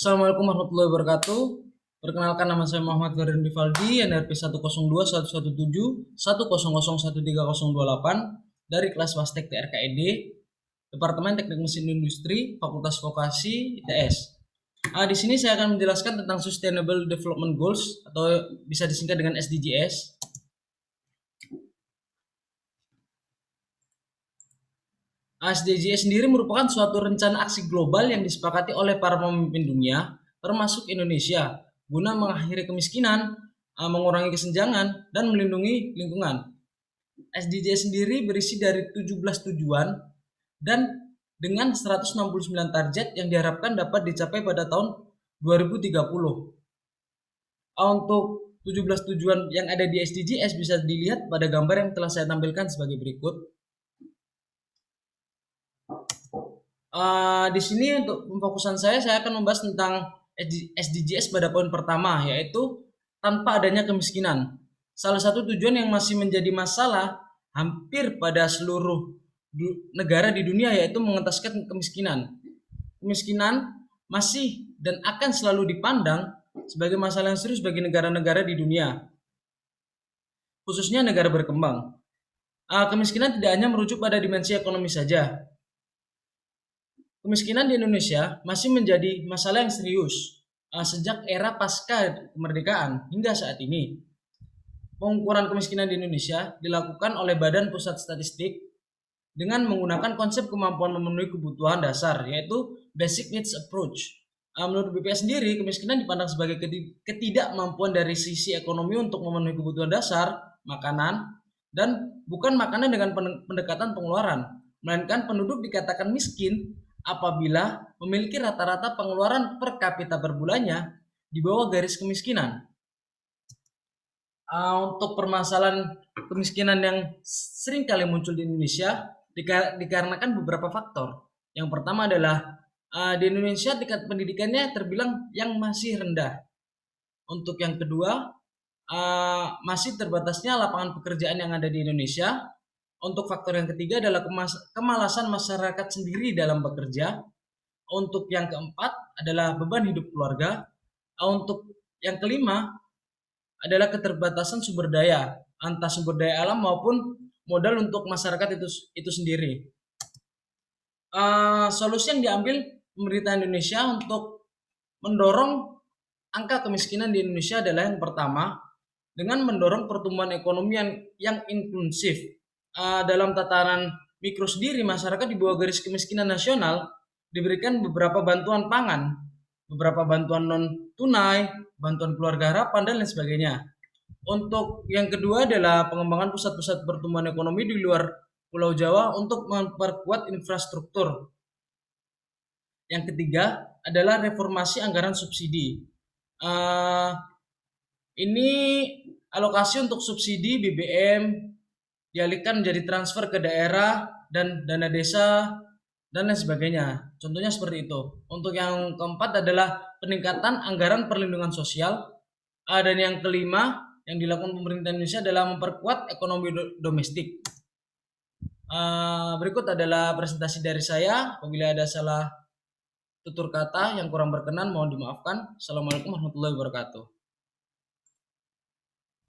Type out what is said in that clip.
Assalamualaikum warahmatullahi wabarakatuh. Perkenalkan, nama saya Muhammad Ferdinand Rivaldi, NRP 102.117.100.130.13028 dari kelas Wastek TRKED, Departemen Teknik Mesin Industri, Fakultas Vokasi ITS. Di sini saya akan menjelaskan tentang Sustainable Development Goals atau bisa disingkat dengan SDGs. SDGs sendiri merupakan suatu rencana aksi global yang disepakati oleh para pemimpin dunia, termasuk Indonesia, guna mengakhiri kemiskinan, mengurangi kesenjangan, dan melindungi lingkungan. SDGs sendiri berisi dari 17 tujuan dan dengan 169 target yang diharapkan dapat dicapai pada tahun 2030. Untuk 17 tujuan yang ada di SDGs bisa dilihat pada gambar yang telah saya tampilkan sebagai berikut. Di sini untuk pemfokusan saya akan membahas tentang SDGs pada poin pertama, yaitu tanpa adanya kemiskinan. Salah satu tujuan yang masih menjadi masalah hampir pada seluruh negara di dunia yaitu mengentaskan kemiskinan. Kemiskinan masih dan akan selalu dipandang sebagai masalah yang serius bagi negara-negara di dunia, khususnya negara berkembang. Kemiskinan tidak hanya merujuk pada dimensi ekonomi saja. Kemiskinan di Indonesia masih menjadi masalah yang serius sejak era pasca kemerdekaan hingga saat ini. Pengukuran kemiskinan di Indonesia dilakukan oleh Badan Pusat Statistik dengan menggunakan konsep kemampuan memenuhi kebutuhan dasar, yaitu Basic Needs Approach. Menurut BPS sendiri, kemiskinan dipandang sebagai ketidakmampuan dari sisi ekonomi untuk memenuhi kebutuhan dasar, makanan, dan bukan makanan dengan pendekatan pengeluaran, melainkan penduduk dikatakan miskin apabila memiliki rata-rata pengeluaran per kapita per bulannya di bawah garis kemiskinan. Untuk permasalahan kemiskinan yang sering kali muncul di Indonesia dikarenakan beberapa faktor. Yang pertama adalah di Indonesia tingkat pendidikannya terbilang yang masih rendah. Untuk yang kedua, masih terbatasnya lapangan pekerjaan yang ada di Indonesia. Untuk faktor yang ketiga adalah kemalasan masyarakat sendiri dalam bekerja. Untuk yang keempat adalah beban hidup keluarga. Untuk yang kelima adalah keterbatasan sumber daya, entah sumber daya alam maupun modal untuk masyarakat itu sendiri. Solusi yang diambil pemerintah Indonesia untuk mendorong angka kemiskinan di Indonesia adalah yang pertama, dengan mendorong pertumbuhan ekonomi yang inklusif. Dalam tataran mikro sendiri, masyarakat di bawah garis kemiskinan nasional diberikan beberapa bantuan pangan, beberapa bantuan non tunai, bantuan keluarga harapan, dan lain sebagainya. Untuk yang kedua adalah pengembangan pusat-pusat pertumbuhan ekonomi di luar Pulau Jawa untuk memperkuat infrastruktur. Yang ketiga adalah reformasi anggaran subsidi. Ini alokasi untuk subsidi BBM dialihkan menjadi transfer ke daerah dan dana desa dan lain sebagainya. Contohnya seperti itu. Untuk yang keempat adalah peningkatan anggaran perlindungan sosial. Dan yang kelima yang dilakukan pemerintah Indonesia adalah memperkuat ekonomi domestik. Berikut adalah presentasi dari saya. Apabila ada salah tutur kata yang kurang berkenan mohon dimaafkan. Assalamualaikum warahmatullahi wabarakatuh.